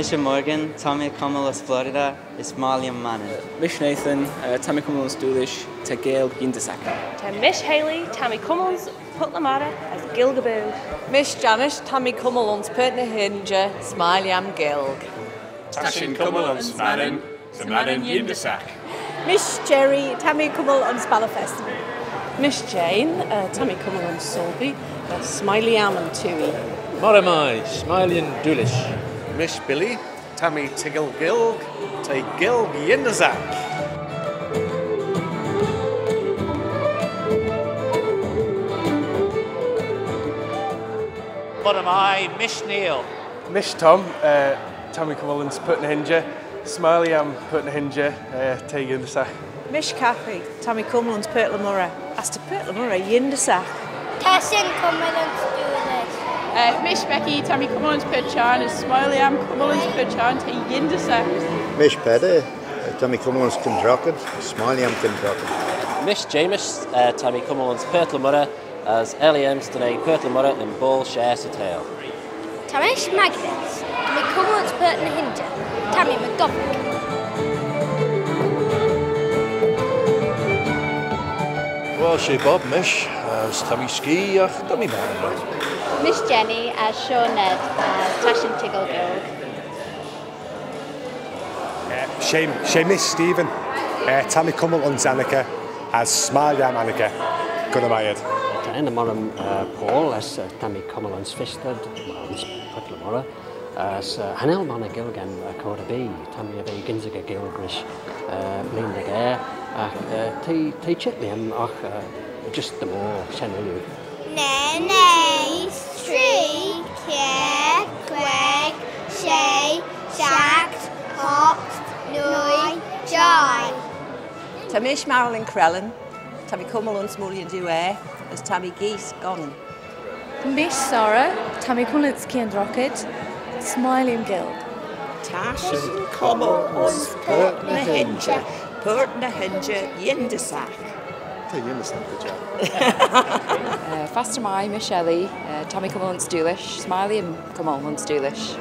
Tisha Morgan, Tommy Cumulus Florida, Ismalian Manning. Mish Nathan, Tammy Cumulus Doolish, Te Gael Gindasak. Mish Haley, Tammy Cumulus Putlamara as Gilgaboo. Mish Janish, Tammy Cumulus Pertna Hinja, Smileyam Gilg. Tashin Cumulus Manning, the Manning Yindasak. Mish Jerry, Tammy Cumulus Balafest. Mish Jane, Tammy Cumulus Solby, Smileyam and Tui. Moramai, Smiley and Doolish. Mish Billy, Tammy Tiggle Gilg, Te Gilg Yindazak. Moramai, Mish Neil. Mish Tom, Tammy Cumulus Putna Hinja, Smileyam Putna Hinja, Te Yindasak. Mish Cappy, Tammy Cumulus Pertlamura, Asta Pertlamura Yindasak. Tashin Cumulus Doolish. Mish Becky, Tammy Cumulus Perchan, Smileyam Cumulus Perchan, Te Yindasak. Mish Pedder, Tammy Cumulus Kindrocked, Smileyam Kindrocked. Mish Jameis, Tammy Cumulus Pertlamura, as Eliam Stene Pertlamura and Ball Shares a Tail. Tamish Magnus, Tammy Cumulus Pertna Hinja, Tammy McGovern. Well, she Bob Mish, as Tammy Ski, Tammy Man. Mish Jenny as Sean Ned as Tashin Tiggle Gilg. Mish Stephen, Tammy Cumulus Annika as Smileyam Annika. Gunamayad. En Moram Paul as Tammy Cumulus Fisted, Putlamora, as Hanel Mana Gilgan Corda B, Tammy Abbey Ginziga Gilgrish, Blinda Gare, T Chitliam, just the more Shenelu. Nene, Street, Care, Greg, Shay, Shax, Hox, Noi, Joy. Tamish Marilyn Crellin, Tammy Cumulus Mullion Due, as Tammy Geese Gone. Mish Sarah, Tammy Cumulus Kiandrocket, Smiling Guild. Tashin Cumulus Pertna Hinja Yindasak. Yindasak, good job. Faster Mai, Mish Ellie, Tammy Cumulus Doolish, Smiley and Cumulus Doolish.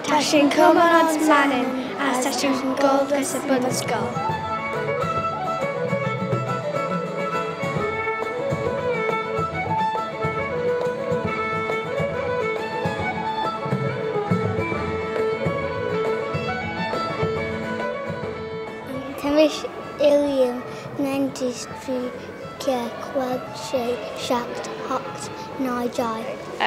Tashin Cumulus Manning, as Tashin Goldus a Buddha's Skull. Tamish Ilium, Nandistry, Quag, Shay, Shacked, Hocked, Nijai.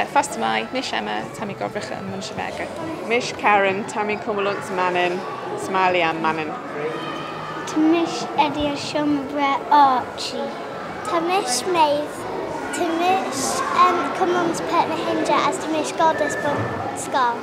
Faster Mai, Mish Emma, Tammy Govrich and Munchevega. Mish Karen, Tammy Cumulus Manning, Smileyam Manning. Tamish Eddie Shumbra Archie. Tamish Maeve. Tamish Cumulus Pertna Hinja as Tamish Goddess Skull.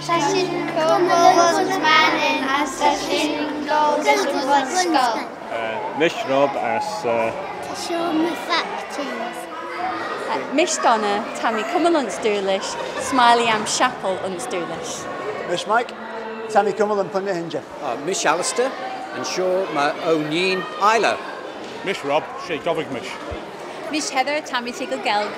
Tashin Cumulus Manning as Tashin Goldus Skull. Mish Rob as Tashon Factories. Mish Donna, Tammy Cumulus Doolish, Smileyam Chapel Unsdoolish. Mish Mike, Tammy Cumulus Punna Hinja. Mish Alistair and Shaw Ma O'Neill Isla. Mish Rob, Shay Govig Mish. Mish Heather, Tammy Tiggle Gelg.